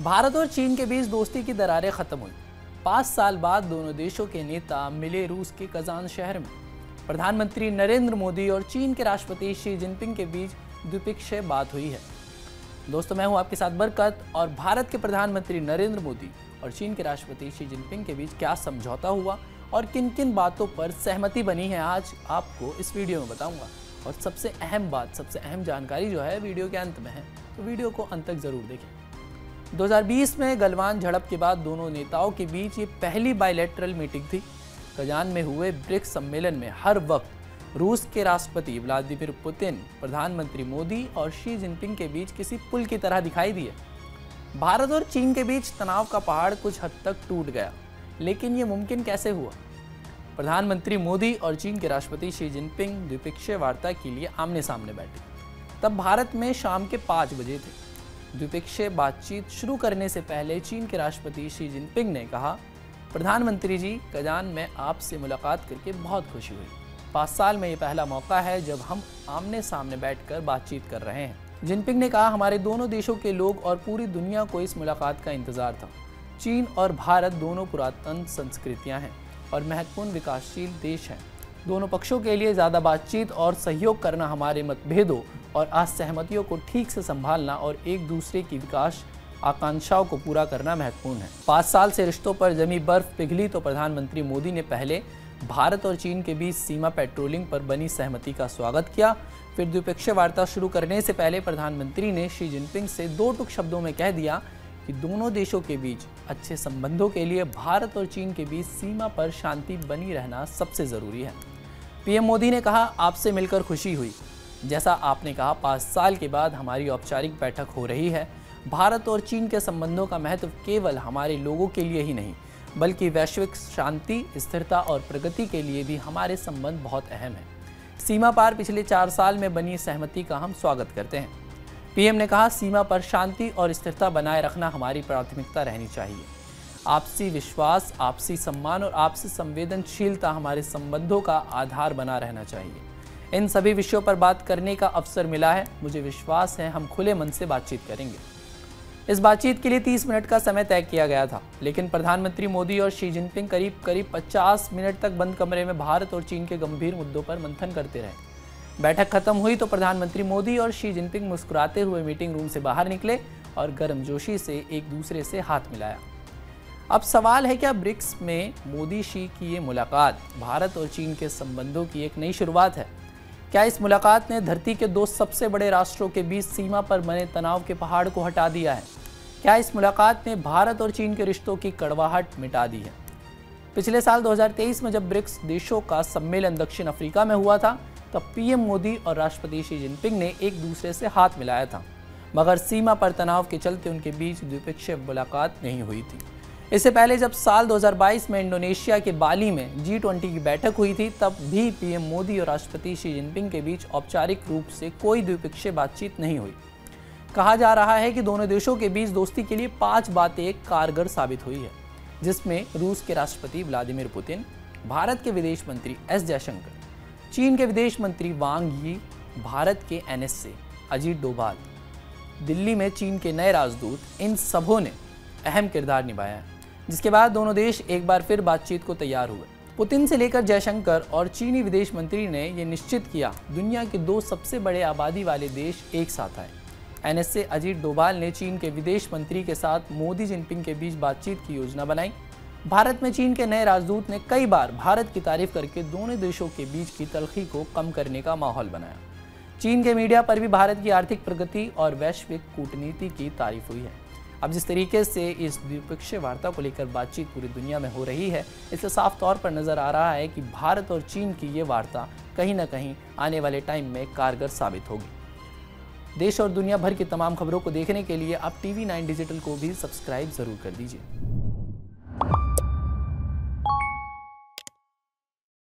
भारत और चीन के बीच दोस्ती की दरारें खत्म हुई। 5 साल बाद दोनों देशों के नेता मिले रूस के कजान शहर में। प्रधानमंत्री नरेंद्र मोदी और चीन के राष्ट्रपति शी जिनपिंग के बीच द्विपक्षीय बात हुई है। दोस्तों, मैं हूं आपके साथ बरकत और भारत के प्रधानमंत्री नरेंद्र मोदी और चीन के राष्ट्रपति शी जिनपिंग के बीच क्या समझौता हुआ और किन किन बातों पर सहमति बनी है, आज आपको इस वीडियो में बताऊंगा। और सबसे अहम बात, सबसे अहम जानकारी जो है वीडियो के अंत में है, तो वीडियो को अंत तक जरूर देखें। 2020 में गलवान झड़प के बाद दोनों नेताओं के बीच ये पहली बायलैटरल मीटिंग थी। कजान में हुए ब्रिक्स सम्मेलन में हर वक्त रूस के राष्ट्रपति व्लादिमीर पुतिन, प्रधानमंत्री मोदी और शी जिनपिंग के बीच किसी पुल की तरह दिखाई दिए। भारत और चीन के बीच तनाव का पहाड़ कुछ हद तक टूट गया, लेकिन ये मुमकिन कैसे हुआ? प्रधानमंत्री मोदी और चीन के राष्ट्रपति शी जिनपिंग द्विपक्षीय वार्ता के लिए आमने सामने बैठे। तब भारत में शाम के 5 बजे थे। द्विपक्षीय बातचीत शुरू करने से पहले चीन के राष्ट्रपति शी जिनपिंग ने कहा, प्रधानमंत्री जी, कजान में आपसे मुलाकात करके बहुत खुशी हुई। 5 साल में ये पहला मौका है जब हम आमने सामने बैठकर बातचीत कर रहे हैं। जिनपिंग ने कहा, हमारे दोनों देशों के लोग और पूरी दुनिया को इस मुलाकात का इंतजार था। चीन और भारत दोनों पुरातन संस्कृतियां हैं और महत्वपूर्ण विकासशील देश हैं। दोनों पक्षों के लिए ज़्यादा बातचीत और सहयोग करना, हमारे मतभेदों और असहमतियों को ठीक से संभालना और एक दूसरे की विकास आकांक्षाओं को पूरा करना महत्वपूर्ण है। 5 साल से रिश्तों पर जमी बर्फ पिघली तो प्रधानमंत्री मोदी ने पहले भारत और चीन के बीच सीमा पेट्रोलिंग पर बनी सहमति का स्वागत किया। फिर द्विपक्षीय वार्ता शुरू करने से पहले प्रधानमंत्री ने शी जिनपिंग से 2 टूक शब्दों में कह दिया कि दोनों देशों के बीच अच्छे संबंधों के लिए भारत और चीन के बीच सीमा पर शांति बनी रहना सबसे ज़रूरी है। पीएम मोदी ने कहा, आपसे मिलकर खुशी हुई। जैसा आपने कहा, 5 साल के बाद हमारी औपचारिक बैठक हो रही है। भारत और चीन के संबंधों का महत्व केवल हमारे लोगों के लिए ही नहीं, बल्कि वैश्विक शांति, स्थिरता और प्रगति के लिए भी हमारे संबंध बहुत अहम हैं। सीमा पार पिछले 4 साल में बनी सहमति का हम स्वागत करते हैं। पीएम ने कहा, सीमा पर शांति और स्थिरता बनाए रखना हमारी प्राथमिकता रहनी चाहिए। आपसी विश्वास, आपसी सम्मान और आपसी संवेदनशीलता हमारे संबंधों का आधार बना रहना चाहिए। इन सभी विषयों पर बात करने का अवसर मिला है। मुझे विश्वास है हम खुले मन से बातचीत करेंगे। इस बातचीत के लिए 30 मिनट का समय तय किया गया था, लेकिन प्रधानमंत्री मोदी और शी जिनपिंग करीब 50 मिनट तक बंद कमरे में भारत और चीन के गंभीर मुद्दों पर मंथन करते रहे। बैठक खत्म हुई तो प्रधानमंत्री मोदी और शी जिनपिंग मुस्कुराते हुए मीटिंग रूम से बाहर निकले और गर्मजोशी से एक दूसरे से हाथ मिलाया। अब सवाल है, क्या ब्रिक्स में मोदी शी की ये मुलाकात भारत और चीन के संबंधों की एक नई शुरुआत है? क्या इस मुलाकात ने धरती के 2 सबसे बड़े राष्ट्रों के बीच सीमा पर बने तनाव के पहाड़ को हटा दिया है? क्या इस मुलाकात ने भारत और चीन के रिश्तों की कड़वाहट मिटा दी है? पिछले साल 2023 में जब ब्रिक्स देशों का सम्मेलन दक्षिण अफ्रीका में हुआ था, तब पीएम मोदी और राष्ट्रपति शी जिनपिंग ने एक दूसरे से हाथ मिलाया था, मगर सीमा पर तनाव के चलते उनके बीच द्विपक्षीय मुलाकात नहीं हुई थी। इससे पहले जब साल 2022 में इंडोनेशिया के बाली में G20 की बैठक हुई थी, तब भी पीएम मोदी और राष्ट्रपति शी जिनपिंग के बीच औपचारिक रूप से कोई द्विपक्षीय बातचीत नहीं हुई। कहा जा रहा है कि दोनों देशों के बीच दोस्ती के लिए 5 बातें कारगर साबित हुई है, जिसमें रूस के राष्ट्रपति व्लादिमीर पुतिन, भारत के विदेश मंत्री एस जयशंकर, चीन के विदेश मंत्री वांग यी, भारत के NSA अजीत डोभाल, दिल्ली में चीन के नए राजदूत, इन सबों ने अहम किरदार निभाया है। जिसके बाद दोनों देश एक बार फिर बातचीत को तैयार हुए। पुतिन से लेकर जयशंकर और चीनी विदेश मंत्री ने यह निश्चित किया, दुनिया के 2 सबसे बड़े आबादी वाले देश एक साथ आए। NSA अजीत डोभाल ने चीन के विदेश मंत्री के साथ मोदी जिनपिंग के बीच बातचीत की योजना बनाई। भारत में चीन के नए राजदूत ने कई बार भारत की तारीफ करके दोनों देशों के बीच की तलखी को कम करने का माहौल बनाया। चीन के मीडिया पर भी भारत की आर्थिक प्रगति और वैश्विक कूटनीति की तारीफ हुई है। अब जिस तरीके से इस द्विपक्षीय वार्ता को लेकर बातचीत पूरी दुनिया में हो रही है, इससे साफ तौर पर नजर आ रहा है कि भारत और चीन की ये वार्ता कहीं ना कहीं आने वाले टाइम में कारगर साबित होगी। देश और दुनिया भर की तमाम खबरों को देखने के लिए आप TV9 डिजिटल को भी सब्सक्राइब जरूर कर दीजिए।